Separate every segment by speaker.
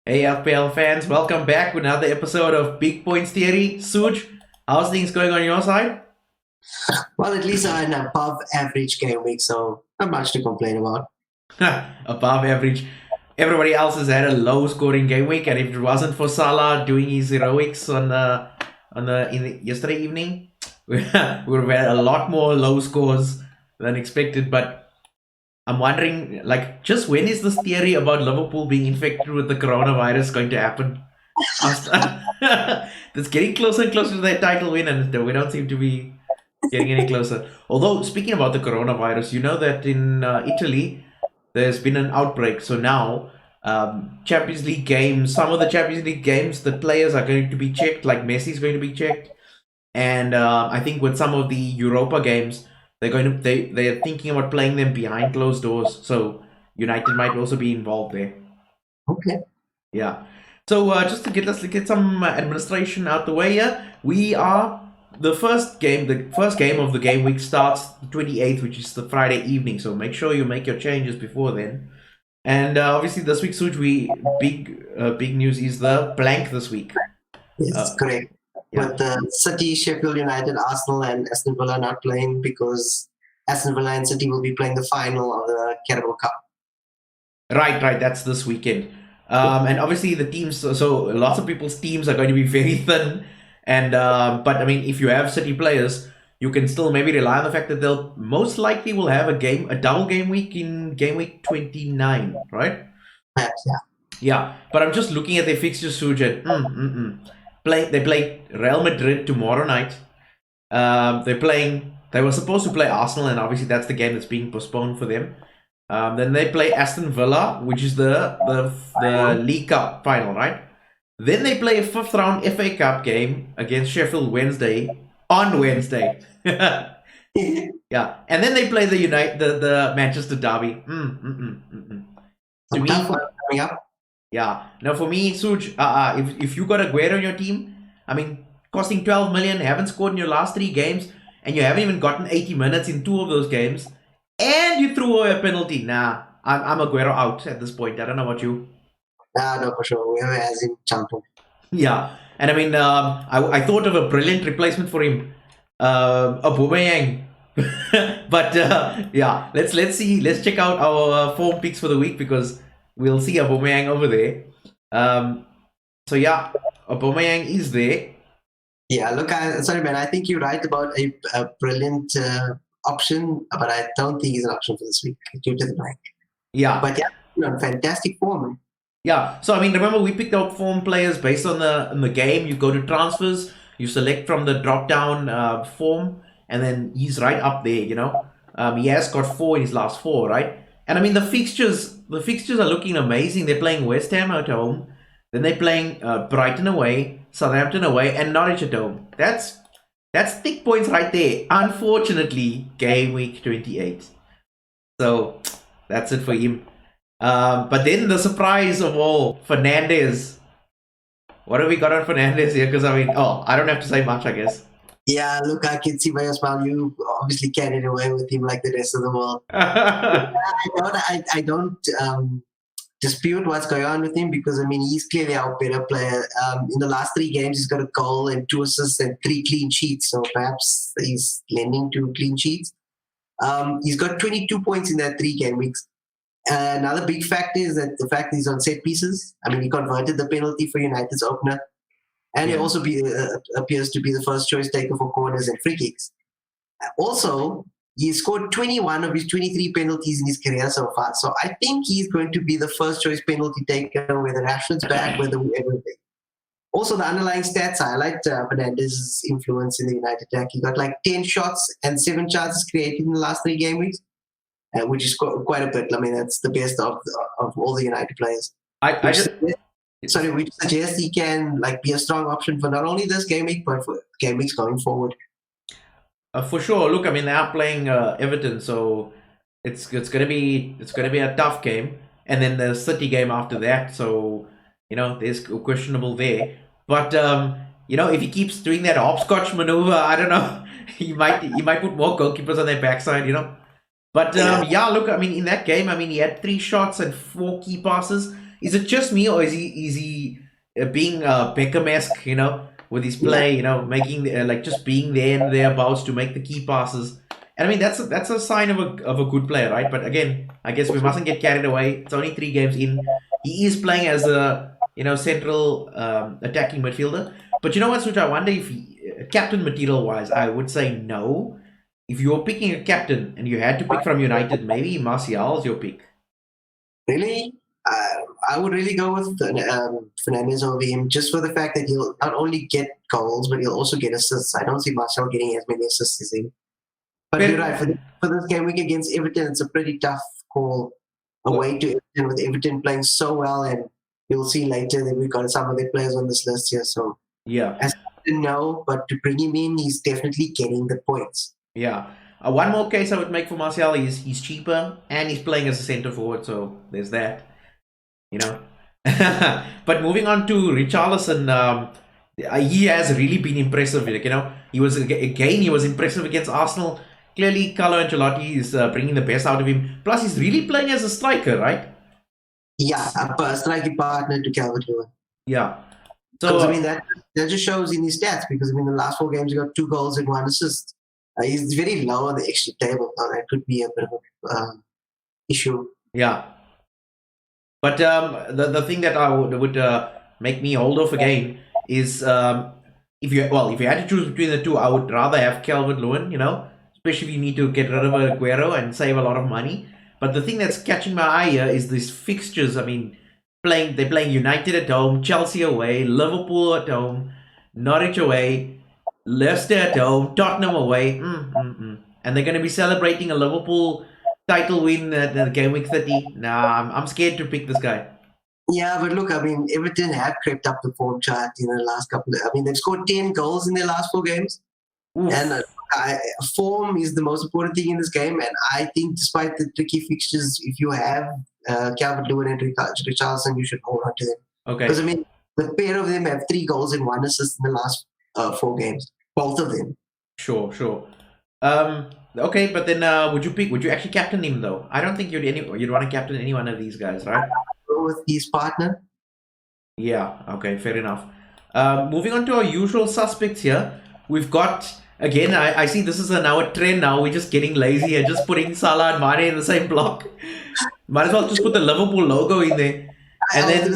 Speaker 1: Hey FPL fans, welcome back with another episode of Big Points Theory. Suj, how's things going on your side?
Speaker 2: Well, at least an above average game week, so not much to complain about.
Speaker 1: Above average. Everybody else has had a low scoring game week, and if it wasn't for Salah doing his heroics on yesterday evening, we would have had a lot more low scores than expected. But I'm wondering, like, just when is this theory about Liverpool being infected with the coronavirus going to happen? It's getting closer and closer to their title win, and we don't seem to be getting any closer. Although, speaking about the coronavirus, you know that in Italy, there's been an outbreak. So now, Champions League games, some of the Champions League games, the players are going to be checked, like Messi's going to be checked. And I think with some of the Europa games, they're thinking about playing them behind closed doors. So United might also be involved there.
Speaker 2: Okay.
Speaker 1: Yeah. So just to get some administration out the way here, we are the first game. The first game of the game week starts the 28th, which is the Friday evening. So make sure you make your changes before then. And obviously this week, Suj, big news is the blank this week.
Speaker 2: Yes,
Speaker 1: Uh,
Speaker 2: correct.
Speaker 1: yeah.
Speaker 2: With the City, Sheffield United, Arsenal, and Aston Villa not playing because Aston Villa and City will be playing the final of the Carabao Cup.
Speaker 1: Right. That's this weekend. And obviously the teams. So lots of people's teams are going to be very thin. And but I mean, if you have City players, you can still maybe rely on the fact that they'll most likely will have a double game week in game week 29, right?
Speaker 2: Perhaps, yeah.
Speaker 1: Yeah. But I'm just looking at their fixtures, Sujan. They play Real Madrid tomorrow night. They're playing. They were supposed to play Arsenal, and obviously that's the game that's being postponed for them. Then they play Aston Villa, which is the League Cup final, right? Then they play a fifth round FA Cup game against Sheffield on Wednesday. Yeah, and then they play the Manchester Derby. To
Speaker 2: Some tough
Speaker 1: me,
Speaker 2: one coming up.
Speaker 1: yeah. Now for me, Suj, if you got Aguero on your team, I mean, costing 12 million, haven't scored in your last three games, and you haven't even gotten 80 minutes in two of those games, and you threw away a penalty. Nah, I'm Aguero out at this point. I don't know about you.
Speaker 2: No, for sure. We have as in Champion.
Speaker 1: Yeah, and I mean, I thought of a brilliant replacement for him, Aubameyang. But yeah, let's check out our form picks for the week because we'll see Aubameyang over there. So yeah, Aubameyang is there.
Speaker 2: Yeah, look, sorry, man. I think you're right about a brilliant option, but I don't think he's an option for this week due to the blank.
Speaker 1: Yeah,
Speaker 2: But yeah, fantastic form.
Speaker 1: yeah. So I mean, remember we picked out form players based on the game. You go to transfers, you select from the drop down form, and then he's right up there. He has got four in his last four, right? And I mean the fixtures are looking amazing. They're playing West Ham at home, then they're playing Brighton away, Southampton away, and Norwich at home. That's thick points right there. Unfortunately, game week 28. So that's it for him. But then the surprise of all, Fernandez. What have we got on Fernandez here? Because I mean, I don't have to say much, I guess.
Speaker 2: Yeah, look, I can see by your smile you obviously carried away with him like the rest of the world.
Speaker 1: Yeah,
Speaker 2: I don't dispute what's going on with him because I mean he's clearly our better player. In the last three games, he's got a goal and two assists and three clean sheets. So perhaps he's lending to clean sheets. He's got 22 points in that 3 game weeks. Another big factor is that the fact he's on set pieces. I mean, he converted the penalty for United's opener, and he also appears to be the first choice taker for corners and free kicks. Also, he scored 21 of his 23 penalties in his career so far. So I think he's going to be the first choice penalty taker, whether Rashford's back, whether whoever. Also, the underlying stats highlight Fernandez's influence in the United attack. He got like 10 shots and 7 chances created in the last 3 game weeks, which is quite a bit. I mean, that's the best of all the United players.
Speaker 1: I
Speaker 2: Which
Speaker 1: just
Speaker 2: which suggests he can like be a strong option for not only this game week but for game weeks going forward.
Speaker 1: for sure. Look, I mean, they are playing Everton, so it's gonna be a tough game, and then the City game after that. So there's questionable there. But if he keeps doing that hopscotch maneuver, I don't know. He might put more goalkeepers on their backside. But
Speaker 2: Yeah.
Speaker 1: yeah, look, I mean, in that game, I mean, he had 3 shots and 4 key passes. is it just me, or is he being Beckham-esque, with his
Speaker 2: Yeah,
Speaker 1: play, making like just being there and thereabouts to make the key passes? And I mean that's a sign of a good player, right? But again, I guess we mustn't get carried away. It's only 3 games in. He is playing as a central attacking midfielder. But you know what, Such? I wonder if captain material wise, I would say no. If you're picking a captain and you had to pick from United, maybe Martial's your pick.
Speaker 2: really. I would really go with Fernandez over him just for the fact that he'll not only get goals, but he'll also get assists. I don't see Martial getting as many assists as him. But you're right, for this game week against Everton, it's a pretty tough call away to Everton, with Everton playing so well, and you'll see later that we've got some of the players on this list here. So
Speaker 1: Yeah.
Speaker 2: as no, but to bring him in, he's definitely getting the points.
Speaker 1: Yeah. One more case I would make for Martial is he's cheaper and he's playing as a centre forward, so there's that. But moving on to Richarlison, he has really been impressive. He was impressive against Arsenal. Clearly, Carlo Ancelotti is bringing the best out of him. Plus, he's really playing as a striker, right?
Speaker 2: Yeah, a striking partner to Calvert-Lewin.
Speaker 1: Yeah.
Speaker 2: So
Speaker 1: So
Speaker 2: I mean that just shows in his stats, because I mean the last 4 games he got 2 goals and 1 assist. He's very low on the extra table. Now that could be a bit of an issue.
Speaker 1: yeah. But the thing that would make me hold off again is if you had to choose between the two, I would rather have Calvert-Lewin, especially if you need to get rid of Aguero and save a lot of money. But the thing that's catching my eye here is these fixtures. I mean, they're playing United at home, Chelsea away, Liverpool at home, Norwich away, Leicester at home, Tottenham away, and they're going to be celebrating a Liverpool title win at the game week 30. Nah, I'm scared to pick this guy.
Speaker 2: Yeah, but look, I mean, Everton have crept up the form chart in the last couple of. I mean, they've scored 10 goals in their last 4 games.
Speaker 1: Oof.
Speaker 2: And form is the most important thing in this game. And I think, despite the tricky fixtures, if you have Calvert-Lewin and Richarlison, you should hold on to them.
Speaker 1: Okay.
Speaker 2: Because, I mean, the pair of them have 3 goals and 1 assist in the last 4 games. Both of them.
Speaker 1: Sure. Okay, but then would you actually captain him though? I don't think you'd want to captain any one of these guys, right?
Speaker 2: Go with his partner.
Speaker 1: Yeah, okay, fair enough. Moving on to our usual suspects here. We've got, again, I see this is now a trend now. We're just getting lazy and just putting Salah and Mane in the same block. Might as well just put the Liverpool logo in there. And then,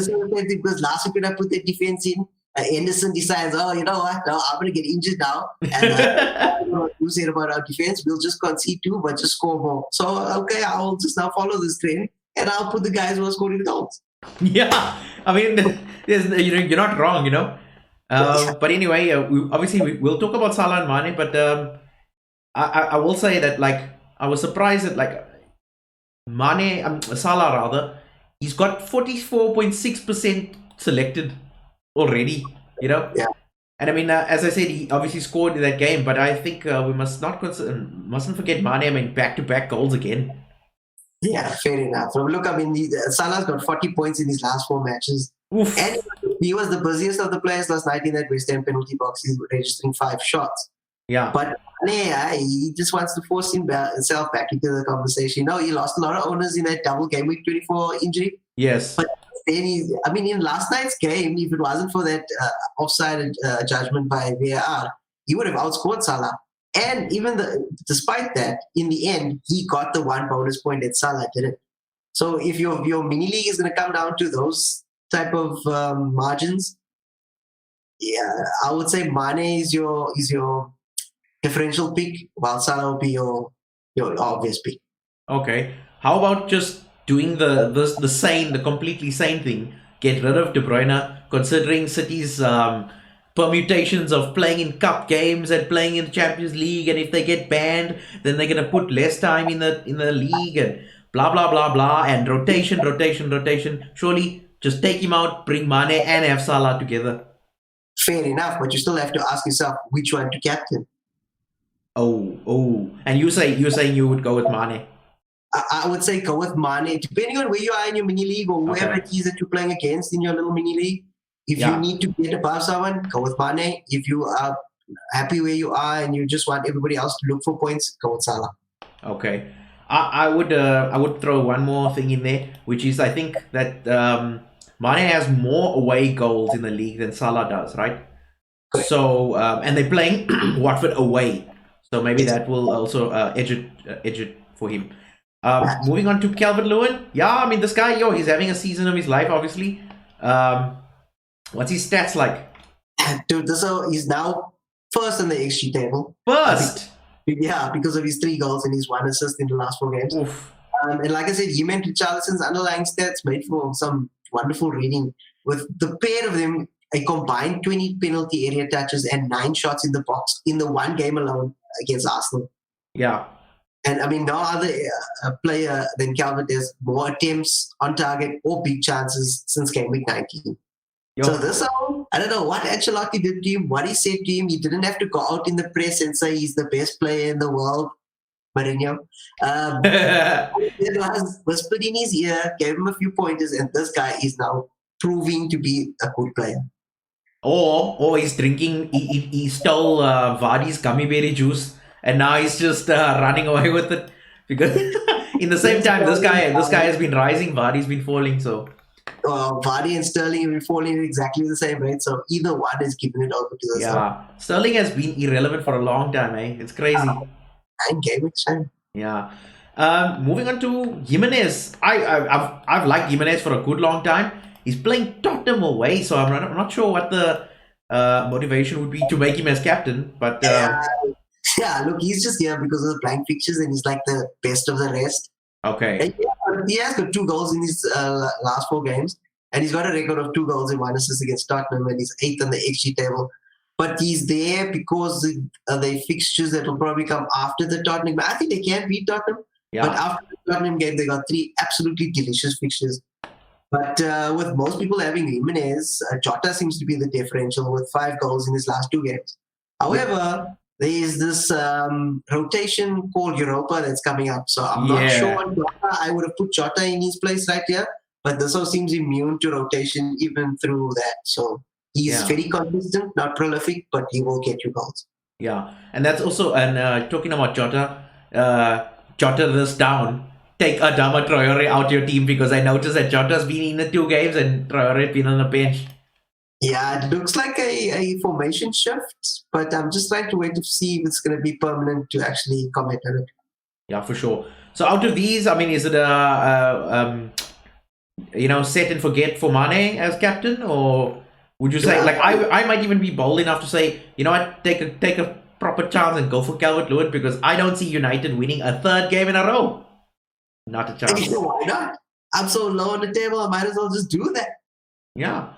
Speaker 2: because last week when I put the defense in, Anderson decides, oh, you know what? No, I'm going to get injured now. And what you said about our defense, we'll just concede 2, but just score more. So, okay, I'll just now follow this trend, and I'll put the guys who are scoring goals.
Speaker 1: Yeah, I mean, you're not wrong, But anyway, we'll talk about Salah and Mane, but I will say that, like, I was surprised that, like, Salah rather, he's got 44.6% selected already,
Speaker 2: Yeah.
Speaker 1: And I mean, as I said, he obviously scored in that game, but I think we mustn't forget Mane. I mean, back-to-back goals again.
Speaker 2: Yeah, fair enough. So look, I mean, Salah's got 40 points in his last 4 matches.
Speaker 1: Oof.
Speaker 2: And he was the busiest of the players last night in that West Ham penalty box. He's registering 5 shots.
Speaker 1: Yeah.
Speaker 2: But he just wants to force himself back into the conversation. He lost a lot of owners in that double game week 24 injury.
Speaker 1: Yes.
Speaker 2: But then in last night's game, if it wasn't for that offside judgment by VAR, he would have outscored Salah. And despite that, in the end, he got the 1 bonus point that Salah didn't. So if your mini league is going to come down to those type of margins, yeah, I would say Mane is your differential pick, while Salah will be your obvious pick.
Speaker 1: Okay. How about just doing the completely sane thing? Get rid of De Bruyne, considering City's permutations of playing in cup games and playing in the Champions League, and if they get banned, then they're gonna put less time in the league and blah blah blah blah, and rotation. Surely just take him out, bring Mane and have Salah together.
Speaker 2: Fair enough, but you still have to ask yourself which one to captain.
Speaker 1: Oh, and you're saying you would go with Mane?
Speaker 2: I would say go with Mane, depending on where you are in your mini league or whoever it is that you're playing against in your little mini league. If you need to get above someone, go with Mane. If you are happy where you are and you just want everybody else to look for points, go with Salah.
Speaker 1: Okay. I would throw one more thing in there, which is I think that Mane has more away goals in the league than Salah does, right? So, and they're playing Watford away. So maybe that will also edge it for him. Moving on to Calvert-Lewin. Yeah, I mean, this guy, he's having a season of his life, obviously. What's his stats like?
Speaker 2: Dude, so he's now first on the XG table.
Speaker 1: First!
Speaker 2: Because of his 3 goals and his 1 assist in the last 4 games.
Speaker 1: Oof.
Speaker 2: And like I said, him and Richarlison's underlying stats made for some wonderful reading. With the pair of them, a combined 20 penalty area touches and 9 shots in the box in the 1 game alone against Arsenal.
Speaker 1: Yeah.
Speaker 2: And I mean, no other player than Calvert has more attempts on target or big chances since game week 19. So this one, I don't know what Ancelotti did to him, what he said to him. He didn't have to go out in the press and say he's the best player in the world, Mourinho. It was whispered in his ear, gave him a few pointers, and this guy is now proving to be a good player.
Speaker 1: Or he's drinking, he stole Vardy's gummy berry juice, and now he's just running away with it. Because in the same time, this guy has been rising, Vardy's been falling, so...
Speaker 2: Vardy and Sterling have been falling at exactly the same rate, so either one is giving it over to the
Speaker 1: side. Sterling has been irrelevant for a long time, It's crazy.
Speaker 2: And Gameweeks time.
Speaker 1: Yeah. Moving on to Jimenez. I've liked Jimenez for a good long time. He's playing Tottenham away, so I'm not sure what the motivation would be to make him as captain. But
Speaker 2: look, he's just here because of the blank fixtures, and he's like the best of the rest.
Speaker 1: Okay.
Speaker 2: He has got 2 goals in his last 4 games, and he's got a record of 2 goals and 1 assist against Tottenham, and he's 8th on the XG table. But he's there because the fixtures that will probably come after the Tottenham. I think they can beat Tottenham, but after the Tottenham game, they got 3 absolutely delicious fixtures. But with most people having Jimenez, Jota seems to be the differential with 5 goals in his last 2 games. However, there is this rotation called Europa that's coming up. So I'm not sure on Jota. I would have put Jota in his place right here, but this all seems immune to rotation even through that. So he's very consistent, not prolific, but he will get you goals.
Speaker 1: Yeah, and that's also, and talking about Jota, Jota this down. Take Adama Traore out your team because I noticed that Jota's been in the 2 games and Traore been on the bench.
Speaker 2: Yeah, it looks like a formation shift, but I'm just trying to wait to see if it's going to be permanent to actually comment on it.
Speaker 1: Yeah, for sure. So out of these, I mean, is it set and forget for Mane as captain, or would you say I might even be bold enough to say, you know what, take a proper chance and go for Calvert-Lewin because I don't see United winning a 3rd game in a row. Not a chance.
Speaker 2: Why not? I'm so low on the table, I might as well just do that.
Speaker 1: Yeah.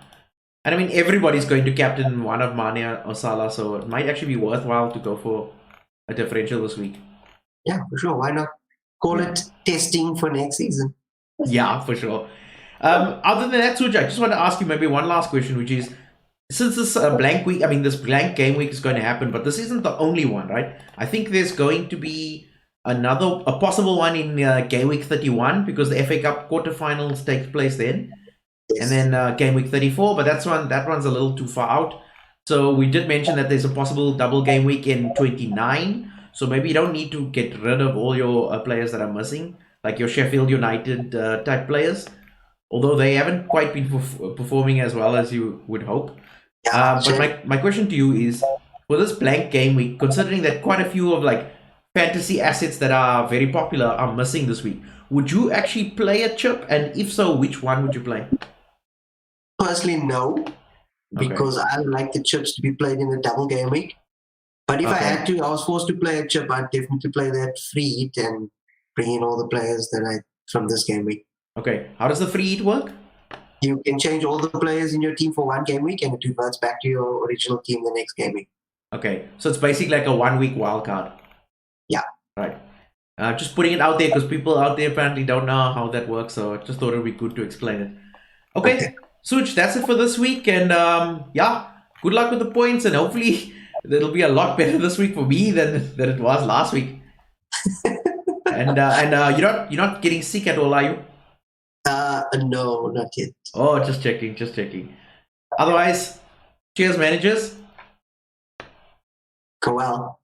Speaker 1: And I mean, everybody's going to captain one of Mane or Salah, so it might actually be worthwhile to go for a differential this week.
Speaker 2: Yeah, for sure. Why not? Call it testing for next season.
Speaker 1: Yeah, for sure. Other than that, Suj, I just want to ask you maybe one last question, which is, since this blank week, I mean, this blank game week is going to happen, but this isn't the only one, right? I think there's going to be a possible one in game week 31 because the FA Cup quarterfinals takes place then. And then game week 34, but that one's a little too far out. So we did mention that there's a possible double game week in 29. So maybe you don't need to get rid of all your players that are missing, like your Sheffield United type players, although they haven't quite been performing as well as you would hope. But my question to you is, for this blank game week, considering that quite a few of like fantasy assets that are very popular are missing this week, would you actually play a chip? And if so, which one would you play?
Speaker 2: Personally, no, because I would like the chips to be played in a double game week. But if I had to, I was forced to play a chip, I'd definitely play that free hit and bring in all the players from this game week.
Speaker 1: Okay, how does the free hit work?
Speaker 2: You can change all the players in your team for 1 game week and it reverts back to your original team the next game week.
Speaker 1: Okay, so it's basically like a 1 week wild card.
Speaker 2: Yeah.
Speaker 1: Right. Just putting it out there because people out there apparently don't know how that works, so I just thought it would be good to explain it. Okay. Suj, that's it for this week, and good luck with the points, and hopefully it'll be a lot better this week for me than it was last week. and you're not getting sick at all, are you?
Speaker 2: No, not yet.
Speaker 1: Oh, just checking. Otherwise, cheers, managers.
Speaker 2: Go well.